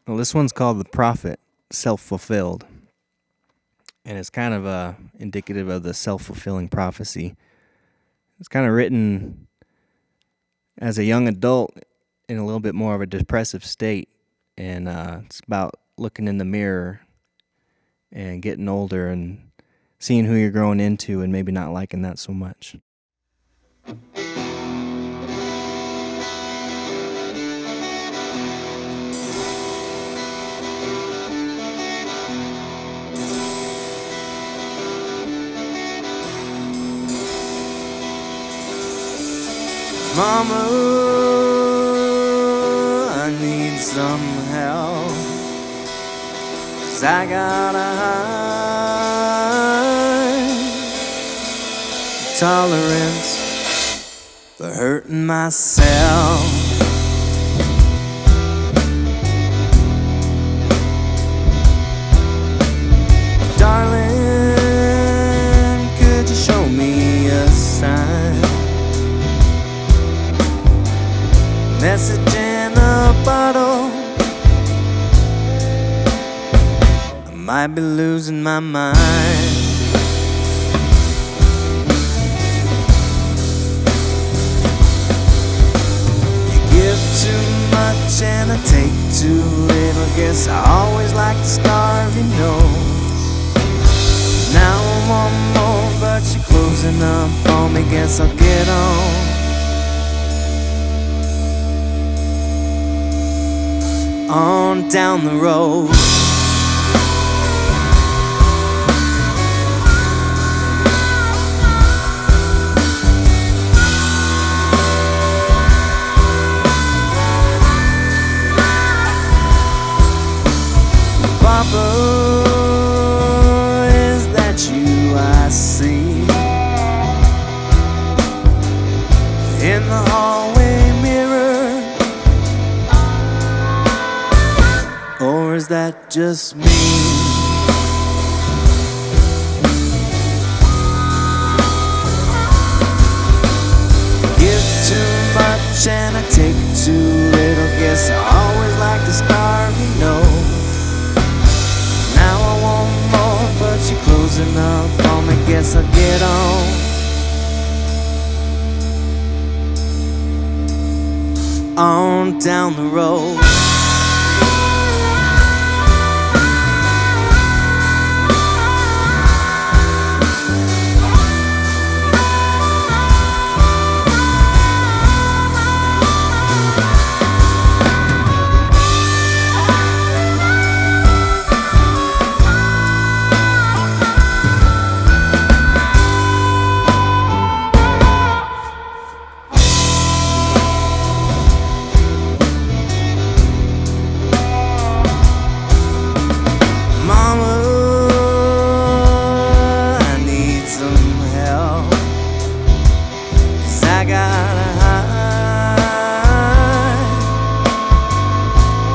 Well, this one's called The Prophet, Self-Fulfilled. And it's kind of indicative of the self-fulfilling prophecy. It's kind of written as a young adult in a little bit more of a depressive state. And it's about looking in the mirror and getting older and seeing who you're growing into and maybe not liking that so much. Mama, I need some help, 'cause I got a high tolerance for hurting myself. Darling, could you show me a sign? Message in a bottle. I might be losing my mind. You give too much and I take too little. Guess I always like to starve, you know. Now I want more, but you're closing up on me. Guess I'll get on down the road. Papa, is that you I see in the hallway mirror? Or is that just me? Give too much and I take too little. Guess I always like to starve, you know. Now I want more, but you're closing up on me. Guess I'll get on down the road.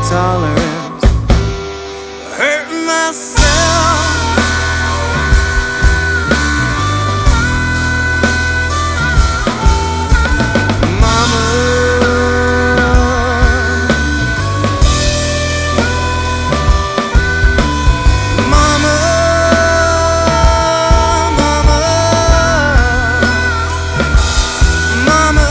Tolerance, hurting myself. Mama, mama, mama, mama.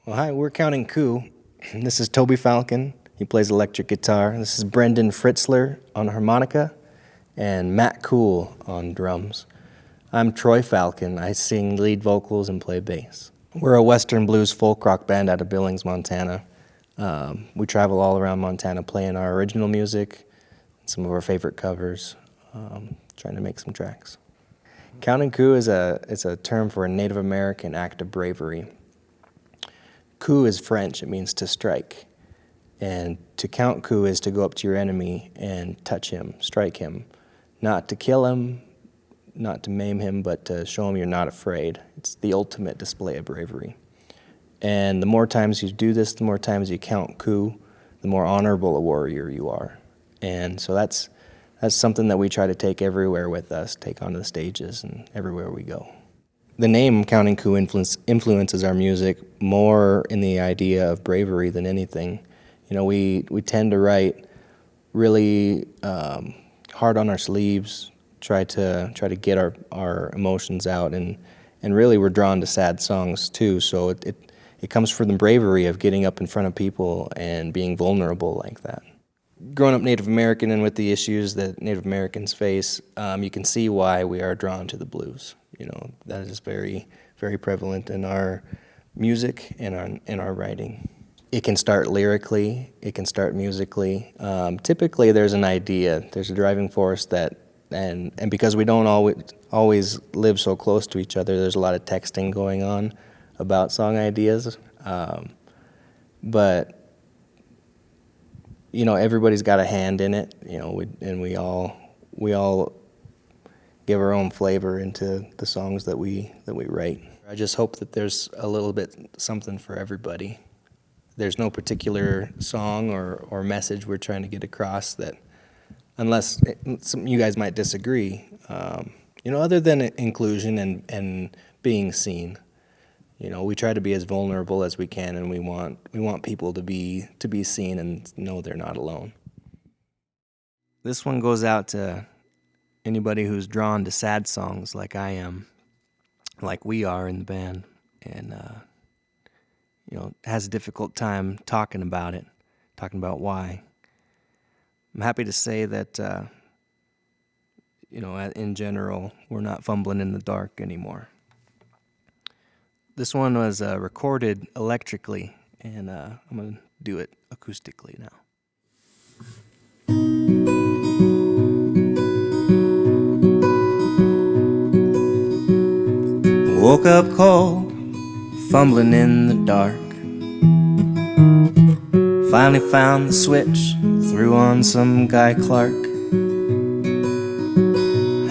Well, hi, we're Counting Coup. This is Toby Falcon. He plays electric guitar. This is Brendan Fritzler on harmonica and Matt Cool on drums. I'm Troy Falcon. I sing lead vocals and play bass. We're a Western blues folk rock band out of Billings, Montana. We travel all around Montana playing our original music, some of our favorite covers, trying to make some tracks. Counting Coup is a term for a Native American act of bravery. Coup is French. It means to strike. And to count coup is to go up to your enemy and touch him, strike him. Not to kill him, not to maim him, but to show him you're not afraid. It's the ultimate display of bravery. And the more times you do this, the more times you count coup, the more honorable a warrior you are. And so that's something that we try to take everywhere with us, take onto the stages and everywhere we go. The name Counting Coup influences our music more in the idea of bravery than anything. You know, we tend to write really hard on our sleeves, try to get our emotions out, and really we're drawn to sad songs too. So it comes from the bravery of getting up in front of people and being vulnerable like that. Growing up Native American and with the issues that Native Americans face, you can see why we are drawn to the blues. You know, that is very, very prevalent in our music and in our writing. It can start lyrically, it can start musically. Typically there's an idea, there's a driving force that, and because we don't always live so close to each other, there's a lot of texting going on about song ideas. But you know, everybody's got a hand in it, you know, we all give our own flavor into the songs that we write. I just hope that there's a little bit something for everybody. There's no particular song or message we're trying to get across that, unless you guys might disagree, you know, other than inclusion and being seen. You know, we try to be as vulnerable as we can, and we want people to be seen and know they're not alone. This one goes out to anybody who's drawn to sad songs like I am, like we are in the band, and you know, has a difficult time talking about why. I'm happy to say that you know, in general, we're not fumbling in the dark anymore. This one was recorded electrically, and I'm going to do it acoustically now. Woke up cold, fumbling in the dark. Finally found the switch, threw on some Guy Clark.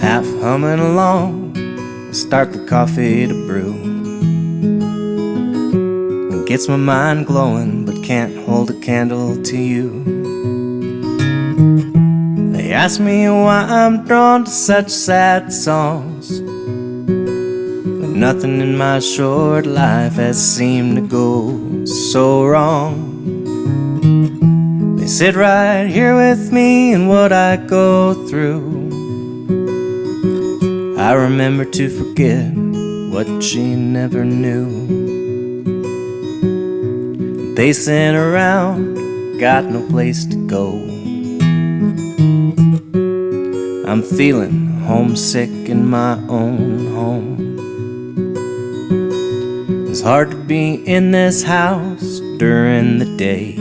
Half humming along, start the coffee to brew. Gets my mind glowing, but can't hold a candle to you. They ask me why I'm drawn to such sad songs, but nothing in my short life has seemed to go so wrong. They sit right here with me and what I go through. I remember to forget what she never knew. Pacing around, got no place to go. I'm feeling homesick in my own home. It's hard to be in this house during the day,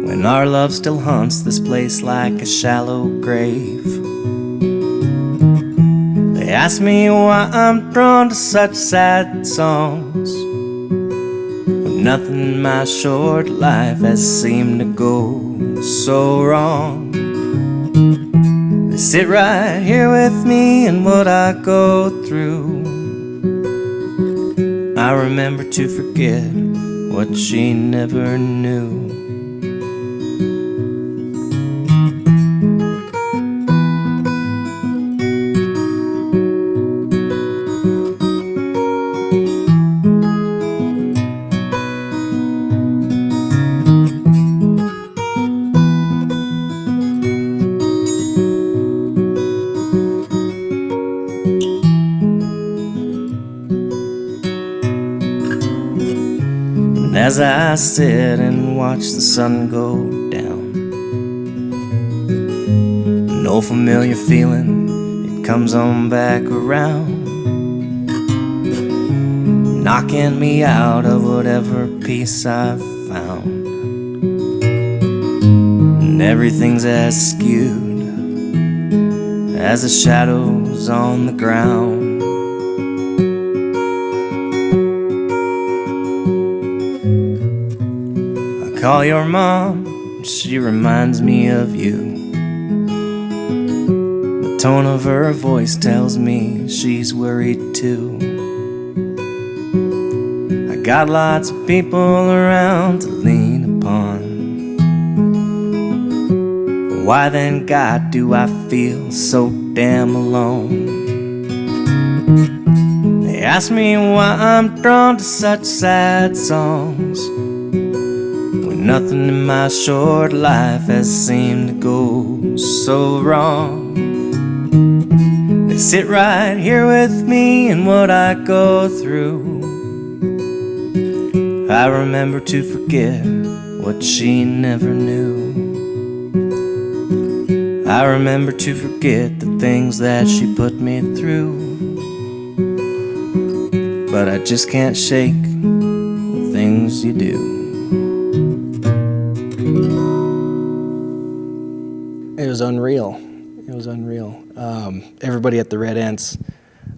when our love still haunts this place like a shallow grave. They ask me why I'm drawn to such sad songs, nothing in my short life has seemed to go so wrong. They sit right here with me and what I go through. I remember to forget what she never knew. As I sit and watch the sun go down, no familiar feeling, it comes on back around, knocking me out of whatever peace I've found. And everything's as skewed as the shadows on the ground. call your mom, she reminds me of you. The tone of her voice tells me she's worried too. I got lots of people around to lean upon. Why then, God, do I feel so damn alone? They ask me why I'm drawn to such sad songs, when nothing in my short life has seemed to go so wrong. They sit right here with me and what I go through. I remember to forget what she never knew. I remember to forget the things that she put me through. But I just can't shake the things you do. It was unreal. It was unreal. Everybody at the Red Ants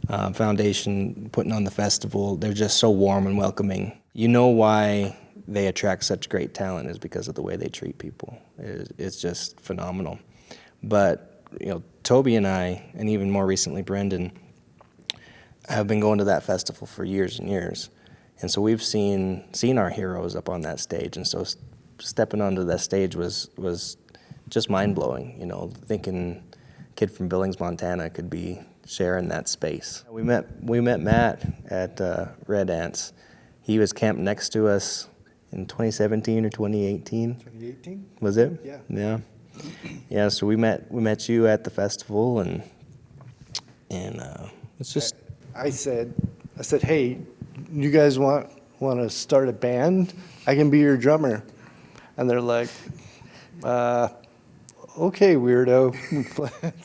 Foundation putting on the festival, they're just so warm and welcoming. You know why they attract such great talent is because of the way they treat people. It's just phenomenal. But, you know, Toby and I, and even more recently Brendan, have been going to that festival for years and years. And so we've seen our heroes up on that stage. And so stepping onto that stage was just mind-blowing, you know, thinking a kid from Billings, Montana could be sharing that space. We met Matt at Red Ants. He was camped next to us in 2017 or 2018. 2018? Was it? Yeah. Yeah. Yeah, so we met you at the festival, and it's just. I said, hey, you guys want to start a band? I can be your drummer. And they're like, okay, weirdo.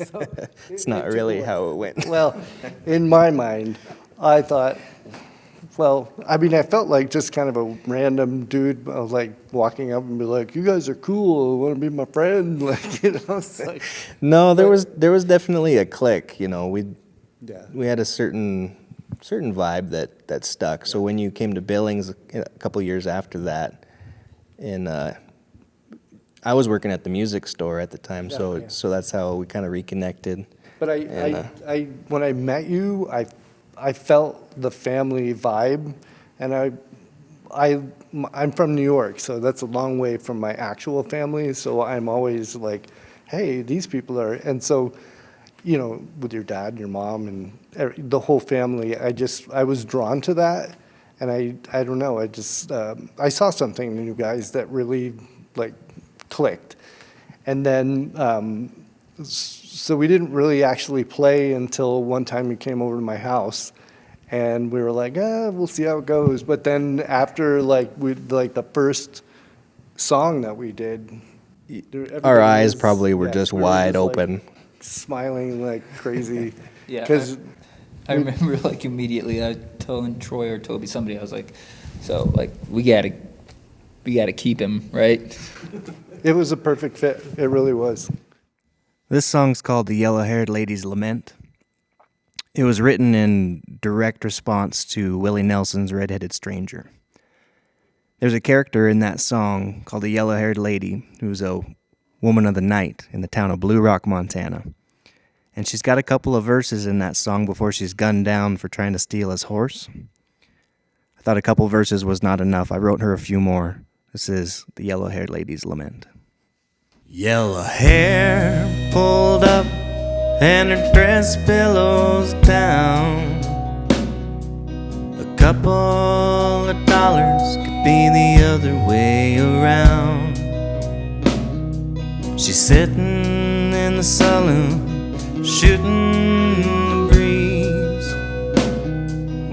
So it's not really how it went. Well, in my mind, I thought, well, I mean, I felt like just kind of a random dude, like walking up and be like, "You guys are cool. Want to be my friend?" Like, you know. It's like, no, there was definitely a click. You know, we had a certain vibe that stuck. So when you came to Billings a couple years after that, and I was working at the music store at the time, so that's how we kind of reconnected. But I when I met you, I felt the family vibe, and I'm from New York, so that's a long way from my actual family. So I'm always like, hey, these people are, and so, you know, with your dad, your mom, and the whole family, I was drawn to that, and I don't know, I saw something in you guys that really like clicked, and then. So we didn't really actually play until one time you came over to my house, and we were like, we'll see how it goes. But then after the first song that we did, our eyes probably were just wide open, like, smiling like crazy. Yeah, because I remember like immediately I was telling Troy or Toby, somebody, I was like, so like we gotta keep him, right? It was a perfect fit. It really was. This song's called The Yellow-Haired Lady's Lament. It was written in direct response to Willie Nelson's Red-Headed Stranger. There's a character in that song called the Yellow-Haired Lady who's a woman of the night in the town of Blue Rock, Montana. And she's got a couple of verses in that song before she's gunned down for trying to steal his horse. I thought a couple verses was not enough. I wrote her a few more. This is The Yellow-Haired Lady's Lament. Yellow hair pulled up and her dress billows down. A couple of dollars could be the other way around. She's sitting in the saloon, shooting the breeze,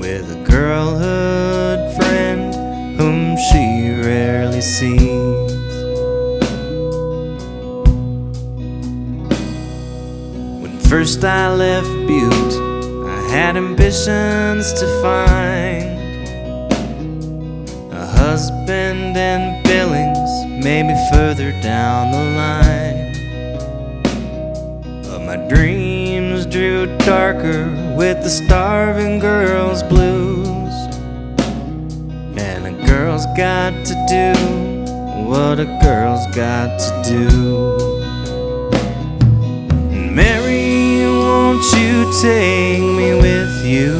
with a girlhood friend whom she rarely sees. First I left Butte, I had ambitions to find a husband in Billings, maybe further down the line. But my dreams drew darker with the starving girl's blues, and a girl's got to do what a girl's got to do. Mary, won't you take me with you?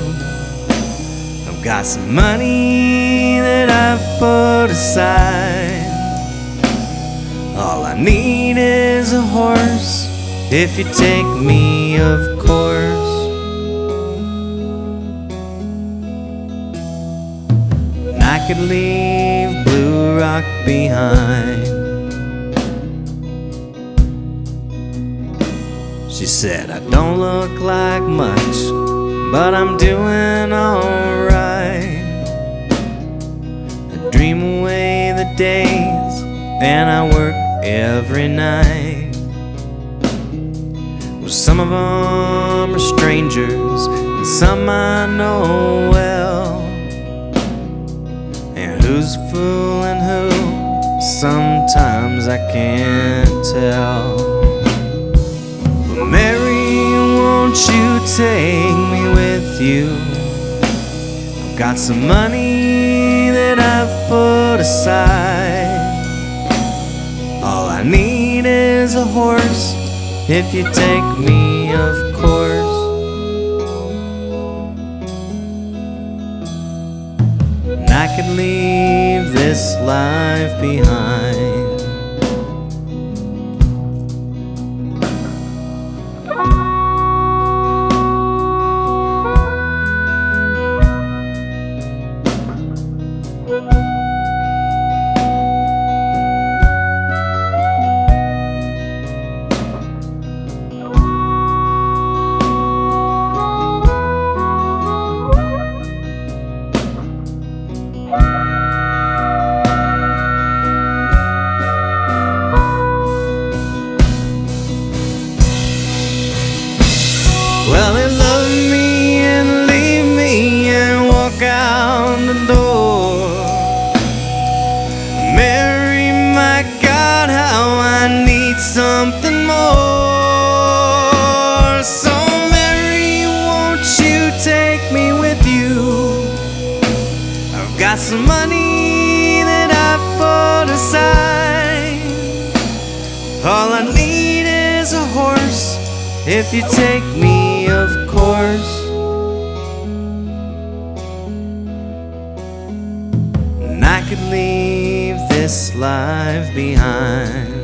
I've got some money that I've put aside. All I need is a horse, if you take me, of course. And I could leave Blue Rock behind. She said, I don't look like much, but I'm doing alright. I dream away the days, and I work every night. Well, some of them are strangers, and some I know well. And who's fooling who, sometimes I can't tell. But Mary, won't you take me with you? I've got some money that I've put aside. All I need is a horse, if you take me, of course. And I could leave this life behind. Well, they love me and leave me and walk out the door. Mary, my God, how I need something more. So Mary, won't you take me with you? I've got some money that I've put aside. All I need is a horse, if you take me, of course. And I could leave this life behind.